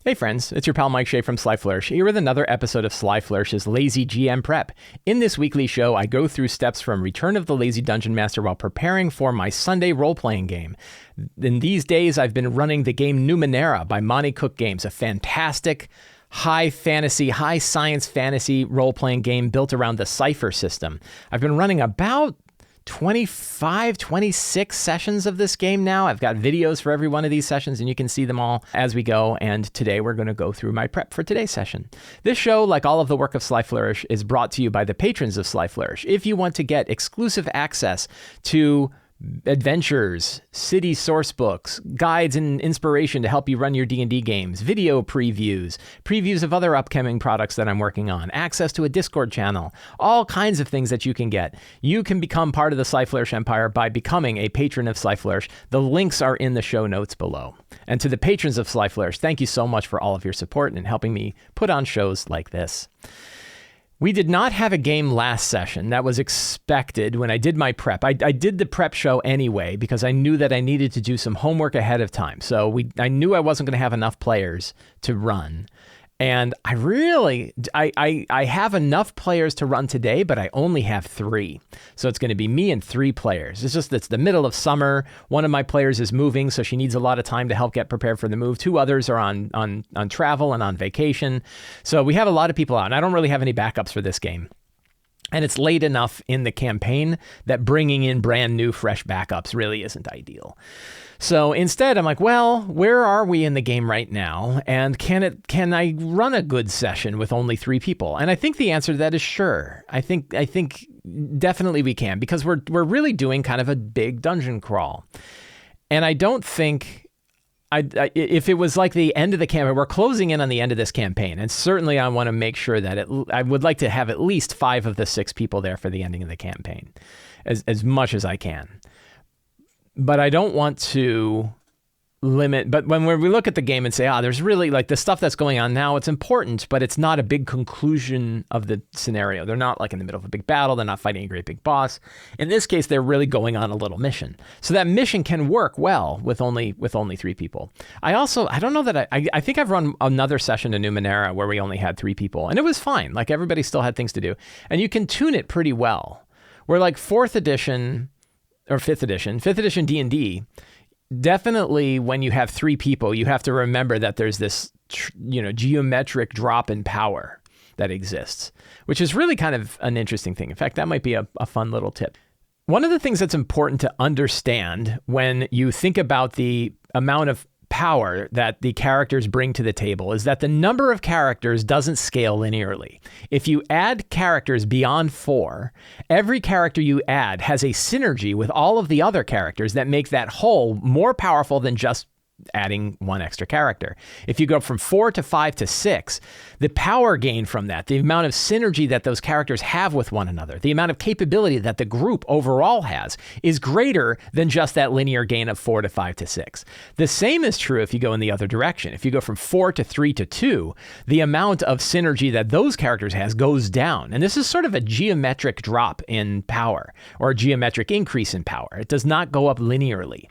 Hey friends, it's your pal Mike Shea from Sly Flourish, here with another episode of Sly Flourish's Lazy GM Prep. In this weekly show, I go through steps from Return of the Lazy Dungeon Master while preparing for my Sunday role-playing game. In these days, I've been running the game Numenera by Monte Cook Games, a fantastic high fantasy, high science fantasy role-playing game built around the Cypher system. I've been running about 26 sessions of this game now. I've got videos for every one of these sessions, and you can see them all as we go. And today we're going to go through my prep for today's session. This show, like all of the work of Sly Flourish, is brought to you by the patrons of Sly Flourish. If you want to get exclusive access to adventures, city source books, guides and inspiration to help you run your D&D games, video previews, previews of other upcoming products that I'm working on, access to a Discord channel, all kinds of things that you can get. You can become part of the Sly Flourish empire by becoming a patron of Sly Flourish. The links are in the show notes below. And to the patrons of Sly Flourish, thank you so much for all of your support and helping me put on shows like this. We did not have a game last session. That was expected when I did my prep. I did the prep show anyway because I knew that I needed to do some homework ahead of time. So I knew I wasn't going to have enough players to run. And I have enough players to run today, but I only have 3. So it's going to be me and 3 players. It's the middle of summer. One of my players is moving, so she needs a lot of time to help get prepared for the move. 2 others are on travel and on vacation. So we have a lot of people out, and I don't really have any backups for this game. And it's late enough in the campaign that bringing in brand new, fresh backups really isn't ideal. So instead, I'm like, well, where are we in the game right now? And can I run a good session with only 3 people? And I think the answer to that is sure. I think definitely we can, because we're really doing kind of a big dungeon crawl. And I don't think if it was like the end of the campaign, we're closing in on the end of this campaign. And certainly I want to make sure that I would like to have at least 5 of the 6 people there for the ending of the campaign, as much as I can. But I don't want to limit. But when we look at the game and say, there's really like the stuff that's going on now, it's important, but it's not a big conclusion of the scenario. They're not like in the middle of a big battle. They're not fighting a great big boss. In this case, they're really going on a little mission. So that mission can work well with only 3 people. I don't know that I think I've run another session in Numenera where we only had 3 people, and it was fine. Like everybody still had things to do, and you can tune it pretty well. We're like 4th edition. Or 5th edition D&D, definitely when you have 3 people, you have to remember that there's this, geometric drop in power that exists, which is really kind of an interesting thing. In fact, that might be a fun little tip. One of the things that's important to understand when you think about the amount of power that the characters bring to the table is that the number of characters doesn't scale linearly. If you add characters beyond 4, every character you add has a synergy with all of the other characters that make that whole more powerful than just adding 1 extra character. If you go from 4 to 5 to 6, the power gain from that, the amount of synergy that those characters have with one another, the amount of capability that the group overall has is greater than just that linear gain of 4 to 5 to 6. The same is true if you go in the other direction. If you go from 4 to 3 to 2, the amount of synergy that those characters has goes down. And this is sort of a geometric drop in power, or a geometric increase in power. It does not go up linearly.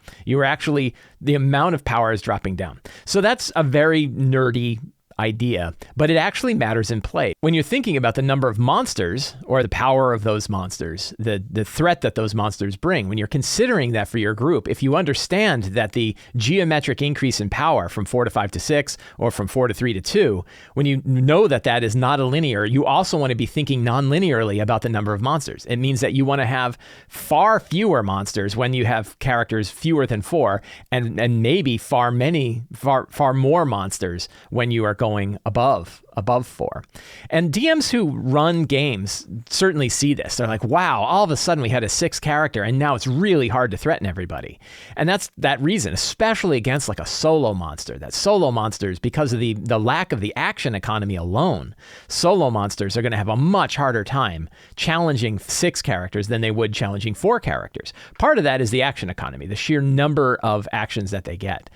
The amount of power is dropping down. So that's a very nerdy idea, but it actually matters in play. When you're thinking about the number of monsters or the power of those monsters, the threat that those monsters bring, when you're considering that for your group, if you understand that the geometric increase in power from 4 to 5 to 6 or from 4 to 3 to 2, when you know that that is not a linear, you also want to be thinking non-linearly about the number of monsters. It means that you want to have far fewer monsters when you have characters fewer than 4, and maybe far more monsters when you are going above 4. And DMs who run games certainly see this. They're like, wow, all of a sudden we had a 6th character and now it's really hard to threaten everybody. And that's that reason, especially against like a solo monster. That solo monsters, because of the lack of the action economy alone, solo monsters are going to have a much harder time challenging 6 characters than they would challenging 4 characters. Part of that is the action economy, the sheer number of actions that they get.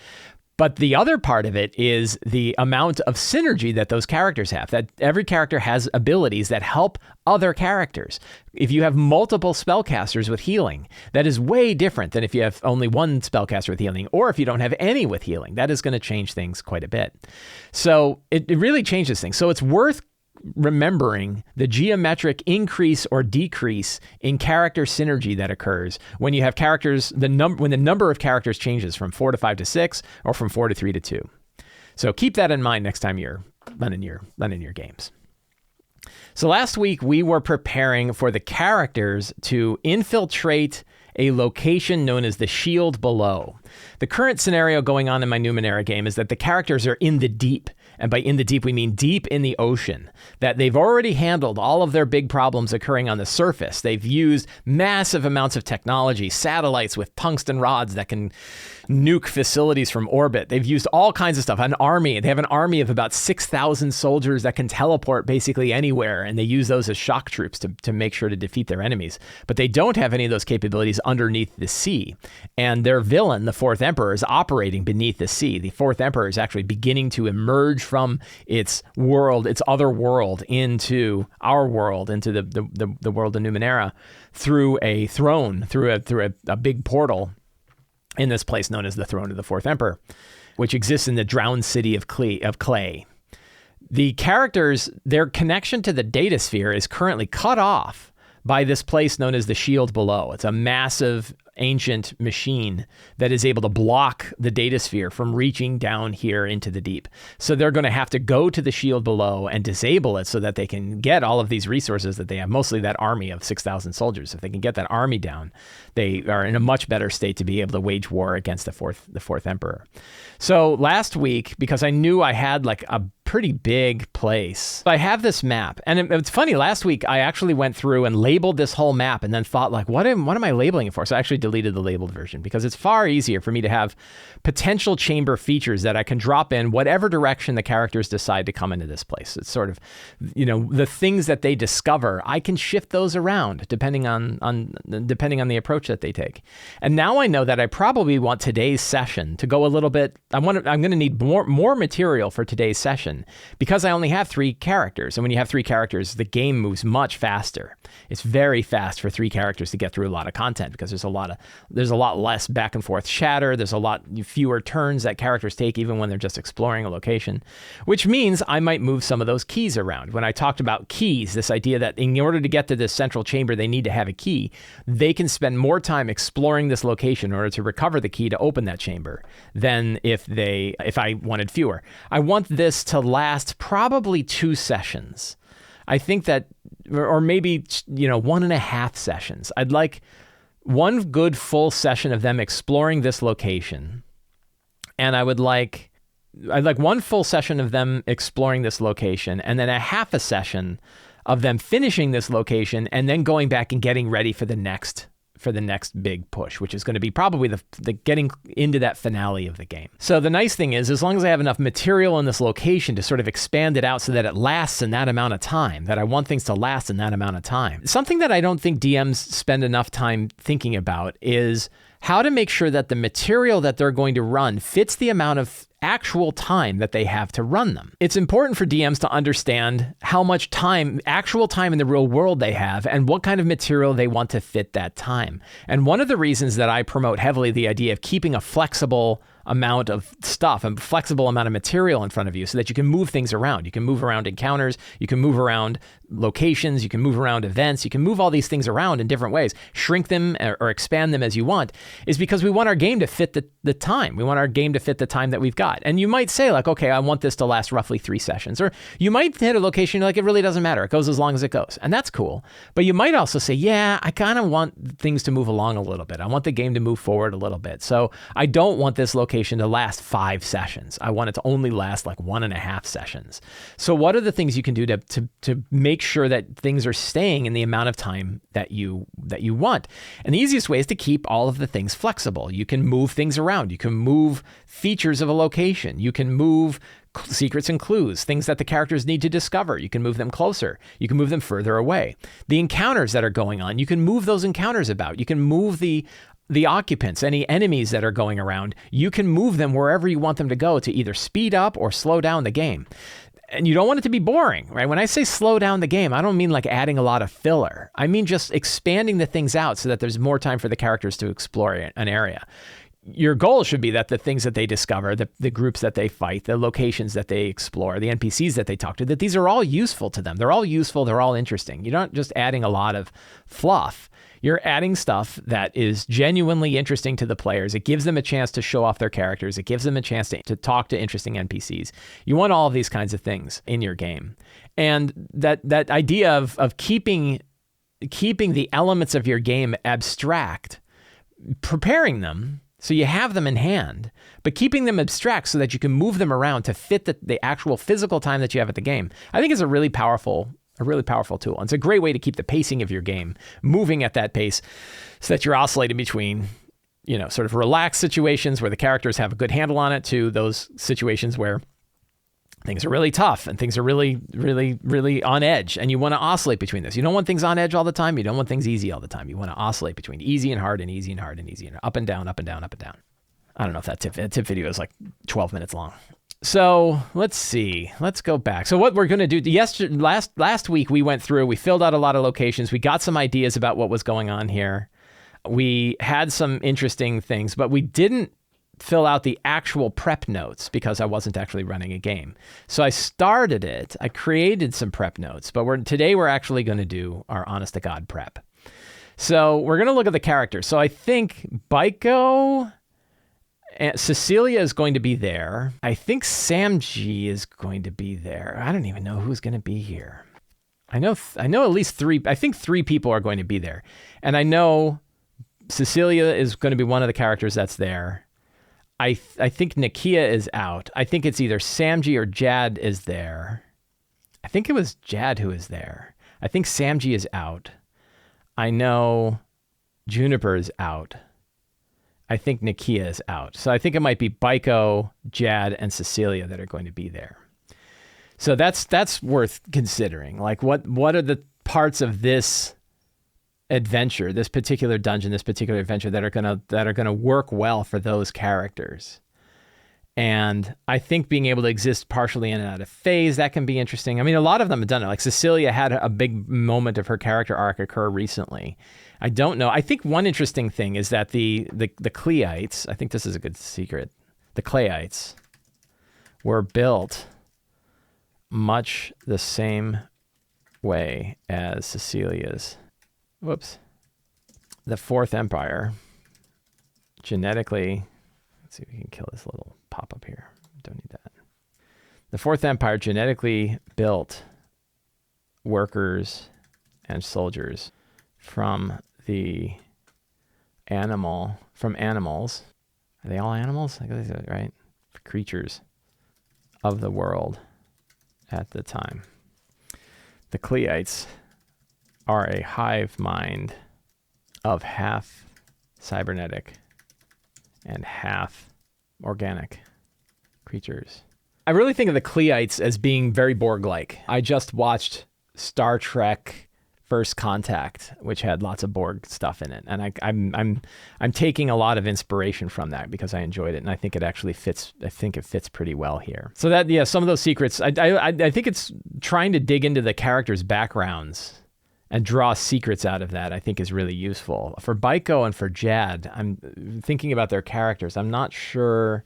But the other part of it is the amount of synergy that those characters have, that every character has abilities that help other characters. If you have multiple spellcasters with healing, that is way different than if you have only one spellcaster with healing, or if you don't have any with healing. That is going to change things quite a bit. So it really changes things. So it's worth remembering the geometric increase or decrease in character synergy that occurs when you have characters, when the number of characters changes from 4 to 5 to 6 or from 4 to 3 to 2. So keep that in mind next time you're running your games. So last week we were preparing for the characters to infiltrate a location known as the Shield Below. The current scenario going on in my Numenera game is that the characters are in the deep. And by in the deep, we mean deep in the ocean, that they've already handled all of their big problems occurring on the surface. They've used massive amounts of technology, satellites with tungsten rods that can nuke facilities from orbit. They've used all kinds of stuff. An army. They have an army of about 6,000 soldiers that can teleport basically anywhere, and they use those as shock troops to make sure to defeat their enemies. But they don't have any of those capabilities underneath the sea. And their villain, the Fourth Emperor, is operating beneath the sea. The Fourth Emperor is actually beginning to emerge from its world, its other world, into our world, into the world of Numenera, through a throne, through a big portal in this place known as the Throne of the Fourth Emperor, which exists in the drowned city of clay. The characters, their connection to the data sphere is currently cut off by this place known as the Shield Below. It's a massive ancient machine that is able to block the data sphere from reaching down here into the deep. So they're going to have to go to the Shield Below and disable it so that they can get all of these resources that they have, mostly that army of 6,000 soldiers. If they can get that army down, they are in a much better state to be able to wage war against the fourth Emperor. So last week, because I knew I had like a pretty big place, I have this map. And it's funny, last week I actually went through and labeled this whole map and then thought like, what am I labeling it for? So I actually deleted the labeled version because it's far easier for me to have potential chamber features that I can drop in whatever direction the characters decide to come into this place. It's sort of, the things that they discover, I can shift those around depending on the approach that they take. And now I know that I probably want today's session to go a little bit, I'm going to need more material for today's session because I only have 3 characters. And when you have 3 characters, the game moves much faster. It's very fast for 3 characters to get through a lot of content because there's a lot less back and forth chatter. There's a lot fewer turns that characters take even when they're just exploring a location, which means I might move some of those keys around. When I talked about keys, this idea that in order to get to this central chamber, they need to have a key, they can spend more time exploring this location in order to recover the key to open that chamber than if I wanted fewer. I want this to last probably 2 sessions. I think that, or maybe, 1.5 sessions. I'd like one good full session of them exploring this location. And I'd like one full session of them exploring this location and then a half a session of them finishing this location and then going back and getting ready for the next big push, which is going to be probably the getting into that finale of the game. So the nice thing is, as long as I have enough material in this location to sort of expand it out so that it lasts in that amount of time, that I want things to last in that amount of time. Something that I don't think DMs spend enough time thinking about is how to make sure that the material that they're going to run fits the amount of actual time that they have to run them. It's important for DMs to understand how much actual time in the real world they have and what kind of material they want to fit that time. And one of the reasons that I promote heavily the idea of keeping a flexible amount of stuff, a flexible amount of material in front of you so that you can move things around. You can move around encounters, you can move around locations, you can move around events, you can move all these things around in different ways, shrink them or expand them as you want, is because we want our game to fit the time. We want our game to fit the time that we've got. And you might say like, okay, I want this to last roughly 3 sessions. Or you might hit a location, you're like, it really doesn't matter. It goes as long as it goes. And that's cool. But you might also say, yeah, I kind of want things to move along a little bit. I want the game to move forward a little bit. So I don't want this location to last 5 sessions. I want it to only last like 1.5 sessions. So what are the things you can do to make sure that things are staying in the amount of time that you want? And the easiest way is to keep all of the things flexible. You can move things around. You can move features of a location. You can move secrets and clues, things that the characters need to discover. You can move them closer. You can move them further away. The encounters that are going on, you can move those encounters about. You can move the the occupants, any enemies that are going around, you can move them wherever you want them to go to either speed up or slow down the game. And you don't want it to be boring, right? When I say slow down the game, I don't mean like adding a lot of filler. I mean just expanding the things out so that there's more time for the characters to explore an area. Your goal should be that the things that they discover, the groups that they fight, the locations that they explore, the NPCs that they talk to, that these are all useful to them. They're all useful. They're all interesting. You're not just adding a lot of fluff. You're adding stuff that is genuinely interesting to the players. It gives them a chance to show off their characters. It gives them a chance to talk to interesting NPCs. You want all of these kinds of things in your game. And that idea of keeping the elements of your game abstract, preparing them so you have them in hand, but keeping them abstract so that you can move them around to fit the actual physical time that you have at the game, I think is a really powerful tool. And it's a great way to keep the pacing of your game moving at that pace so that you're oscillating between, sort of relaxed situations where the characters have a good handle on it to those situations where things are really tough and things are really, really, really on edge. And you want to oscillate between this. You don't want things on edge all the time. You don't want things easy all the time. You want to oscillate between easy and hard and easy and hard and easy and up and down, up and down, up and down. I don't know if that tip video is like 12 minutes long. So let's see. Let's go back. So what we're going to do, last week we went through, we filled out a lot of locations. We got some ideas about what was going on here. We had some interesting things, but we didn't fill out the actual prep notes because I wasn't actually running a game. So I started it. I created some prep notes, but today we're actually going to do our honest to God prep. So we're going to look at the characters. So I think Baiko and Cecilia is going to be there. I think Samji is going to be there. I don't even know who's going to be here. I know at least three. I think three people are going to be there. And I know Cecilia is going to be one of the characters that's there. I think Nakia is out. I think it's either Samji or Jad is there. I think it was Jad who is there. I think Samji is out. I know Juniper is out. I think Nakia is out. So I think it might be Baiko, Jad, and Cecilia that are going to be there. So that's worth considering. Like what are the parts of this adventure, this particular dungeon, this particular adventure that are gonna work well for those characters? And I think being able to exist partially in and out of phase, that can be interesting. I mean, a lot of them have done it. Like Cecilia had a big moment of her character arc occur recently. I don't know. I think one interesting thing is that the Cleites, I think this is a good secret, the Cleites were built much the same way as Cecilia's. The Fourth Empire genetically, let's see if we can kill this little pop-up here. Don't need that. The Fourth Empire genetically built workers and soldiers from animals. Are they all animals? I guess that's right. Creatures of the world at the time. The Cleites are a hive mind of half cybernetic and half organic creatures. I really think of the Cleites as being very Borg-like. I just watched Star Trek First Contact, which had lots of Borg stuff in it, and I'm taking a lot of inspiration from that because I enjoyed it, and I think it actually fits. I think it fits pretty well here. So that, yeah, some of those secrets. I think it's trying to dig into the characters' backgrounds and draw secrets out of that, I think is really useful. For Baiko and for Jad, I'm thinking about their characters. I'm not sure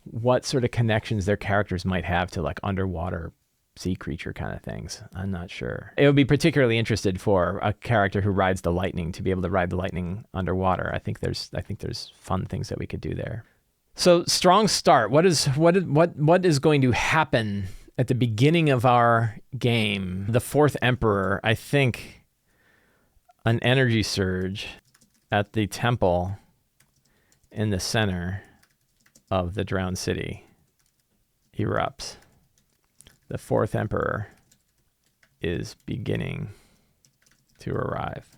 what sort of connections their characters might have to like underwater sea creature kind of things. I'm not sure. It would be particularly interested for a character who rides the lightning to be able to ride the lightning underwater. I think there's fun things that we could do there. So strong start. What is going to happen at the beginning of our game? The Fourth Emperor, I think an energy surge at the temple in the center of the drowned city erupts. The Fourth Emperor is beginning to arrive.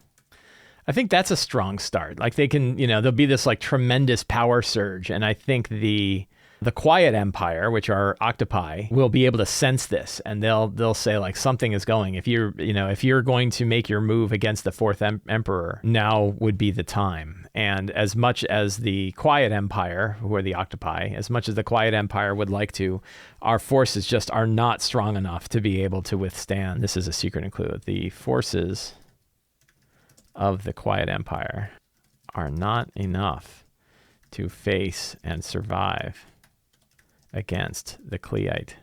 I think that's a strong start. Like they can, there'll be this like tremendous power surge. And I think the The Quiet Empire, which are octopi, will be able to sense this, and they'll say like something is going. If you're going to make your move against the fourth emperor, now would be the time. And as much as the Quiet Empire, who are the octopi, as much as the Quiet Empire would like to, our forces just are not strong enough to be able to withstand. This is a secret and clue. The forces of the Quiet Empire are not enough to face and survive against the Cleite.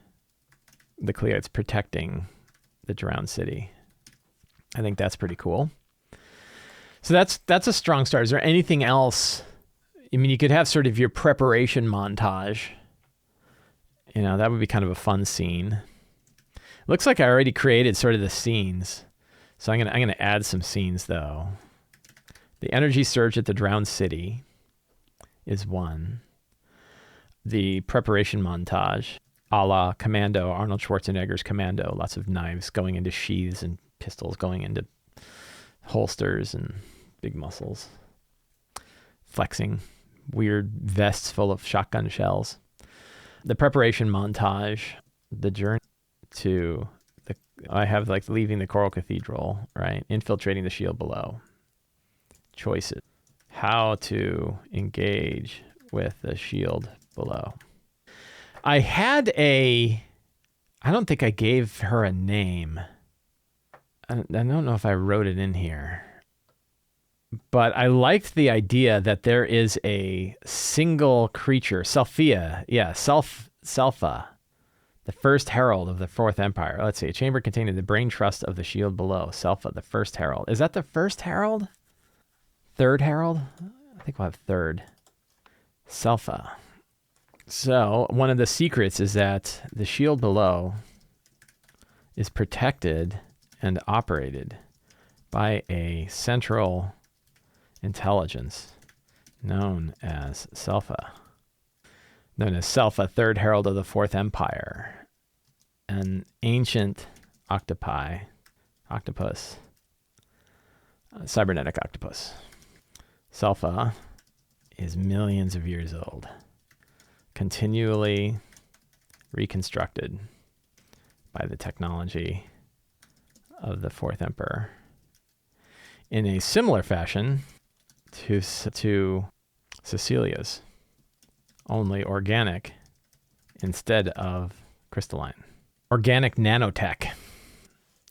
The Cleites protecting the drowned city. I think that's pretty cool. So that's a strong start. Is there anything else? I mean, you could have sort of your preparation montage. That would be kind of a fun scene. Looks like I already created sort of the scenes. So I'm gonna add some scenes though. The energy surge at the drowned city is one. The preparation montage, a la Commando, Arnold Schwarzenegger's Commando, lots of knives going into sheaths and pistols going into holsters and big muscles, flexing, weird vests full of shotgun shells. The preparation montage, the journey to I have like leaving the Coral Cathedral, right? Infiltrating the shield below. Choices. How to engage with the shield below. I don't think I gave her a name. I don't know if I wrote it in here. But I liked the idea that there is a single creature, Selphia. Yeah, Selpha, the first herald of the Fourth Empire. Let's see, a chamber containing the brain trust of the shield below. Selpha, the first herald. Is that the first herald? Third herald? I think we'll have third. Selpha. So one of the secrets is that the shield below is protected and operated by a central intelligence known as Selpha. Known as Selpha, third herald of the Fourth Empire. An ancient octopus, cybernetic octopus. Selpha is millions of years old, continually reconstructed by the technology of the Fourth Emperor in a similar fashion to Cecilia's, only organic instead of crystalline. Organic nanotech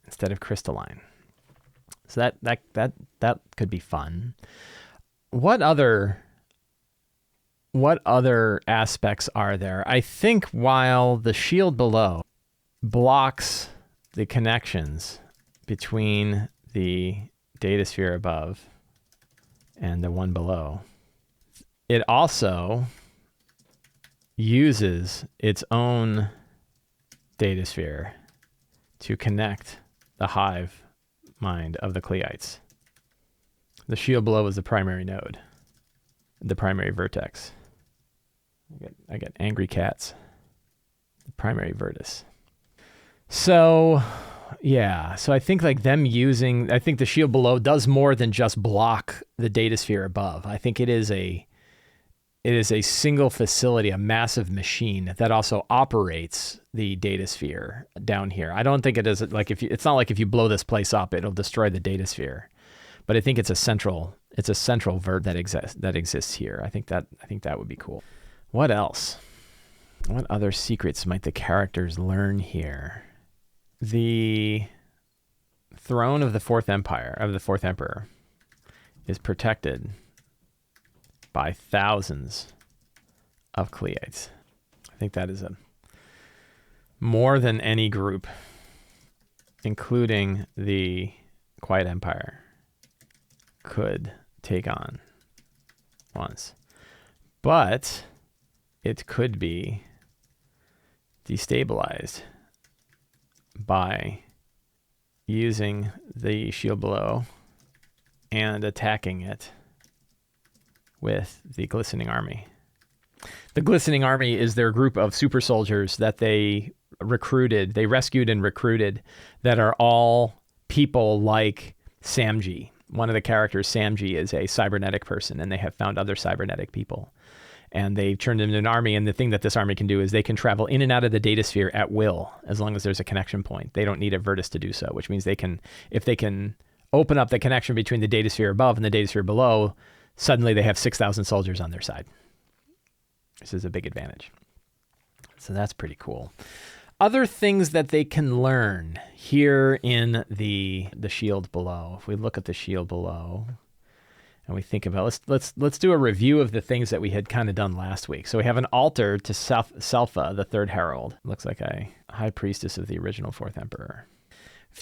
instead of crystalline. So that could be fun. What other aspects are there? I think while the shield below blocks the connections between the datasphere above and the one below, it also uses its own datasphere to connect the hive mind of the Cleites. The shield below is the primary node, the primary vertex. I get angry cats. The primary vertex. So, yeah. So I think like them I think the shield below does more than just block the datasphere above. I think it is a single facility, a massive machine that also operates the datasphere down here. I don't think it is like it's not like if you blow this place up, it'll destroy the datasphere. But I think it's a central vert that exists here. I think that would be cool. What else? What other secrets might the characters learn here? The throne of the Fourth Emperor, is protected by thousands of Cleites. I think that is more than any group, including the Quiet Empire, could take on once. But it could be destabilized by using the shield below and attacking it with the Glistening Army. The Glistening Army is their group of super soldiers that they rescued and recruited, that are all people like Samji. One of the characters, Samji, is a cybernetic person, and they have found other cybernetic people. and they turned them into an army. And the thing that this army can do is they can travel in and out of the data sphere at will, as long as there's a connection point. They don't need a Virtus to do so, which means if they can open up the connection between the data sphere above and the data sphere below, suddenly they have 6,000 soldiers on their side. This is a big advantage. So that's pretty cool. Other things that they can learn here in the shield below. If we look at the shield below and we think about, let's do a review of the things that we had kind of done last week. So we have an altar to Selpha, the third herald. Looks like a high priestess of the original fourth emperor.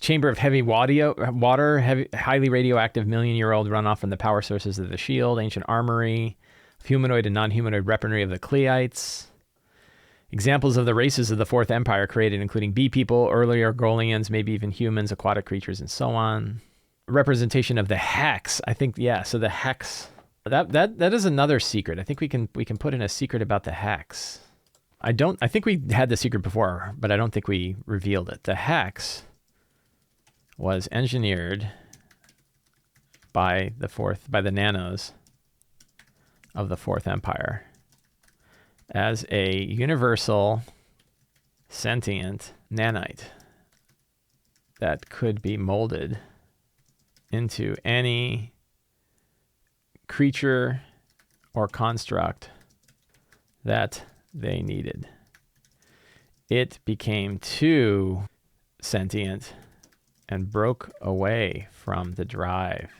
Chamber of heavy water, highly radioactive million-year-old runoff from the power sources of the shield, ancient armory, humanoid and non-humanoid weaponry of the Cleites. Examples of the races of the Fourth Empire created, including bee people, early Argolians, maybe even humans, aquatic creatures, and so on. Representation of the hex. I think, yeah, so the hex, that is another secret. I think we can put in a secret about the hex. I think we had the secret before, but I don't think we revealed it. The hex was engineered by the nanos of the Fourth Empire as a universal sentient nanite that could be molded into any creature or construct that they needed. It became too sentient and broke away from the drive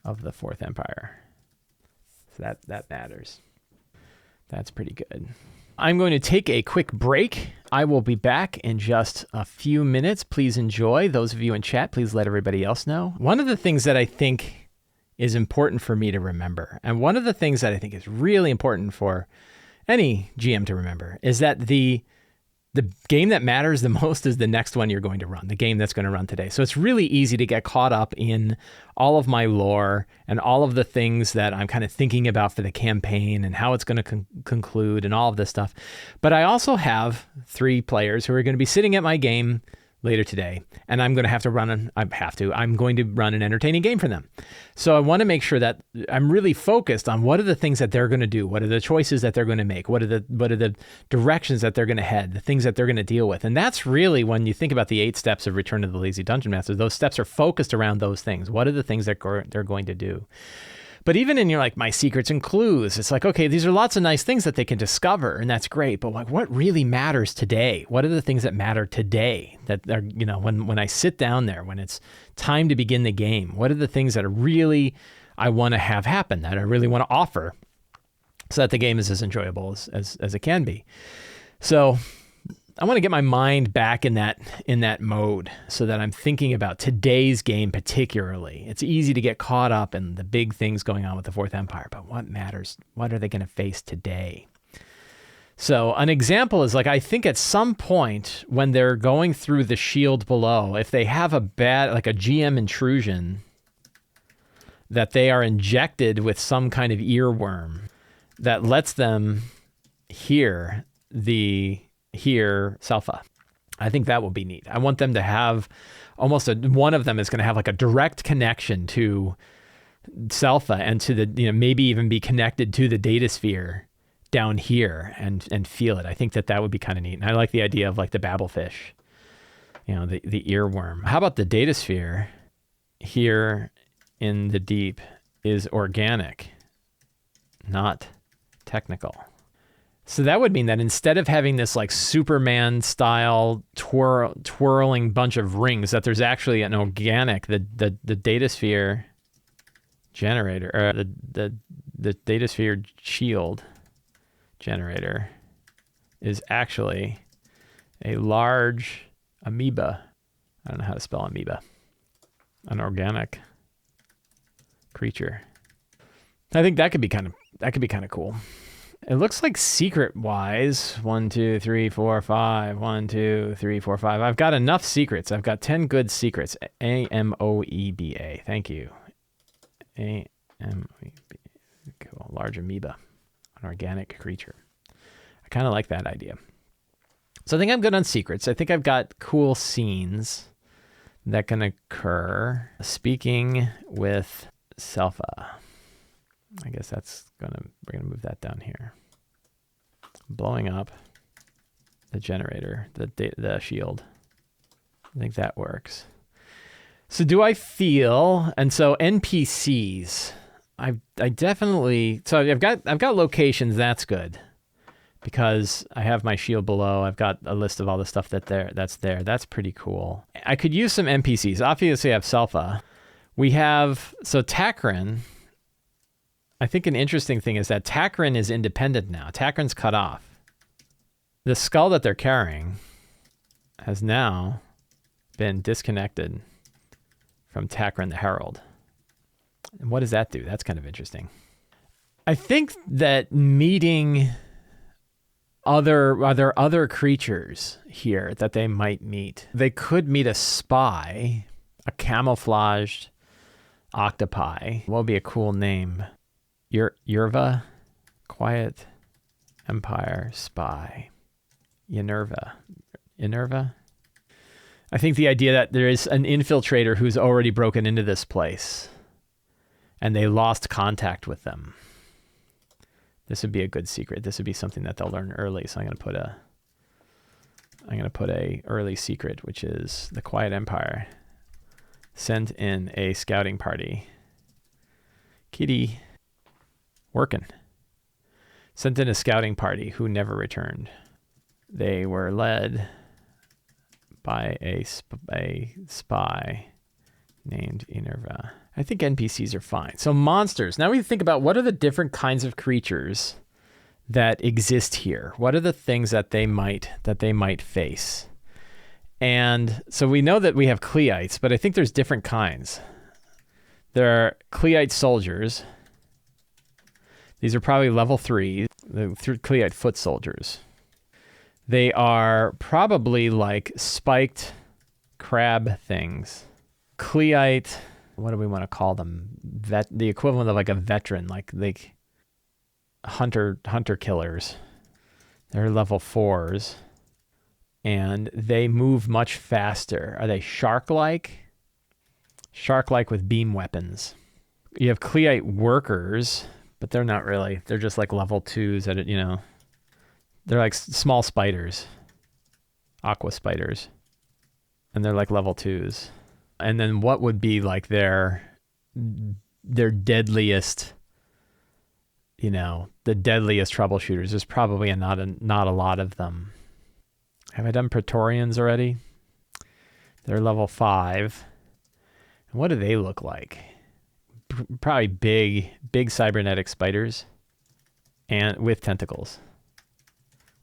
of the Fourth Empire. So that matters. That's pretty good. I'm going to take a quick break. I will be back in just a few minutes. Please enjoy. Those of you in chat, please let everybody else know. One of the things that I think is important for me to remember, and one of the things that I think is really important for any GM to remember, is that the game that matters the most is the next one you're going to run, the game that's going to run today. So it's really easy to get caught up in all of my lore and all of the things that I'm kind of thinking about for the campaign and how it's going to conclude and all of this stuff. But I also have 3 players who are going to be sitting at my game later today, and I'm going to have to I'm going to run an entertaining game for them. So I want to make sure that I'm really focused on what are the things that they're going to do, what are the choices that they're going to make, what are the directions that they're going to head, the things that they're going to deal with. And that's really, when you think about the 8 steps of Return to the Lazy Dungeon Master, those steps are focused around those things. What are the things that they're going to do? But even in your my secrets and clues, it's like, okay, these are lots of nice things that they can discover, and that's great. But what really matters today? What are the things that matter today? That are, when I sit down there, when it's time to begin the game, what are the things that I want to have happen, that I really want to offer, so that the game is as enjoyable as it can be? So I want to get my mind back in that mode, so that I'm thinking about today's game particularly. It's easy to get caught up in the big things going on with the Fourth Empire, but what matters? What are they going to face today? So an example is, I think at some point when they're going through the shield below, if they have a GM intrusion, that they are injected with some kind of earworm that lets them hear Selpha. I think that will be neat. I want them to have one of them is going to have a direct connection to Selpha and to the, maybe even be connected to the data sphere down here and feel it. I think that would be kind of neat. And I like the idea of the babblefish, the earworm. How about the data sphere here in the deep is organic, not technical. So that would mean that instead of having this Superman style twirling bunch of rings, that there's actually an organic, the data sphere generator, or the data sphere shield generator is actually a large amoeba. I don't know how to spell amoeba. An organic creature. I think that could be kind of cool. It looks like secret-wise, 1, 2, 3, 4, 5, 1, 2, 3, 4, 5. I've got enough secrets. I've got 10 good secrets. Amoeba. Thank you. Amoeba. Cool. Large amoeba. An organic creature. I kind of like that idea. So I think I'm good on secrets. I think I've got cool scenes that can occur. Speaking with Selpha. I guess we're gonna move that down here. Blowing up the generator, the shield. I think that works. So do I feel, and so NPCs, I definitely, so I've got locations, that's good. Because I have my shield below, I've got a list of all the stuff that's there. That's pretty cool. I could use some NPCs. Obviously I have Selpha. We have, so Takrin, I think an interesting thing is that Takrin is independent now. Takrin's cut off. The skull that they're carrying has now been disconnected from Takrin the Herald. And what does that do? That's kind of interesting. I think that meeting other creatures here that they might meet. They could meet a spy, a camouflaged octopi. What would be a cool name? Yerva, Quiet Empire Spy. Yenerva. I think the idea that there is an infiltrator who's already broken into this place and they lost contact with them. This would be a good secret. This would be something that they'll learn early. So I'm going to put a early secret, which is the Quiet Empire sent in a scouting party. Kitty working. Sent in a scouting party who never returned. They were led by a spy named Enerva. I think NPCs are fine. So monsters. Now we think about what are the different kinds of creatures that exist here. What are the things that they might face? And so we know that we have Cleites, but I think there's different kinds. There are Cleite soldiers. These are probably level 3, the Cleite foot soldiers. They are probably like spiked crab things. Cleite, what do we want to call them? The equivalent of like a veteran, like hunter killers. They're level 4s. And they move much faster. Are they shark-like? Shark-like with beam weapons. You have Cleite workers, but they're not really. They're just like level 2s at it, you know. They're like small spiders. Aqua spiders. And they're like level 2s. And then what would be like their deadliest, you know, the deadliest troubleshooters? There's probably not a lot of them. Have I done Praetorians already? They're level 5. And what do they look like? Probably big cybernetic spiders and with tentacles.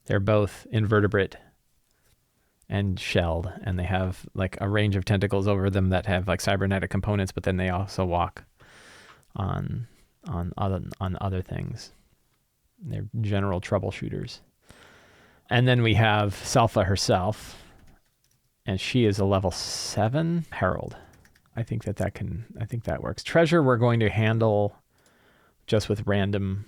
They're both invertebrate and shelled, and they have like a range of tentacles over them that have like cybernetic components, but then they also walk on other things. They're general troubleshooters. And then we have Selpha herself, and she is a level 7 Herald. I think that works. Treasure we're going to handle just with random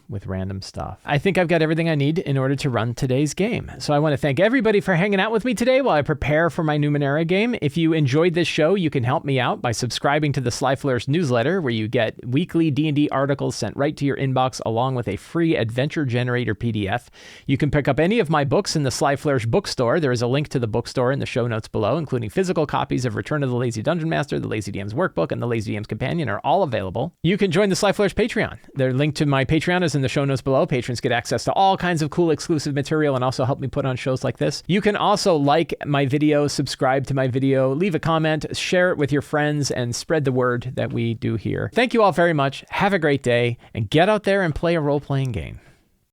stuff. I think I've got everything I need in order to run today's game. So I want to thank everybody for hanging out with me today while I prepare for my Numenera game. If you enjoyed this show, you can help me out by subscribing to the Sly Flourish newsletter, where you get weekly D&D articles sent right to your inbox along with a free adventure generator PDF. You can pick up any of my books in the Sly Flourish bookstore. There is a link to the bookstore in the show notes below, including physical copies of Return of the Lazy Dungeon Master, the Lazy DM's Workbook, and the Lazy DM's Companion are all available. You can join the Sly Flourish Patreon. The link to my Patreon is in the show notes below. Patrons get access to all kinds of cool exclusive material and also help me put on shows like this. You can also like my video, subscribe to my video, leave a comment, share it with your friends, and spread the word that we do here. Thank you all very much. Have a great day, and get out there and play a role-playing game.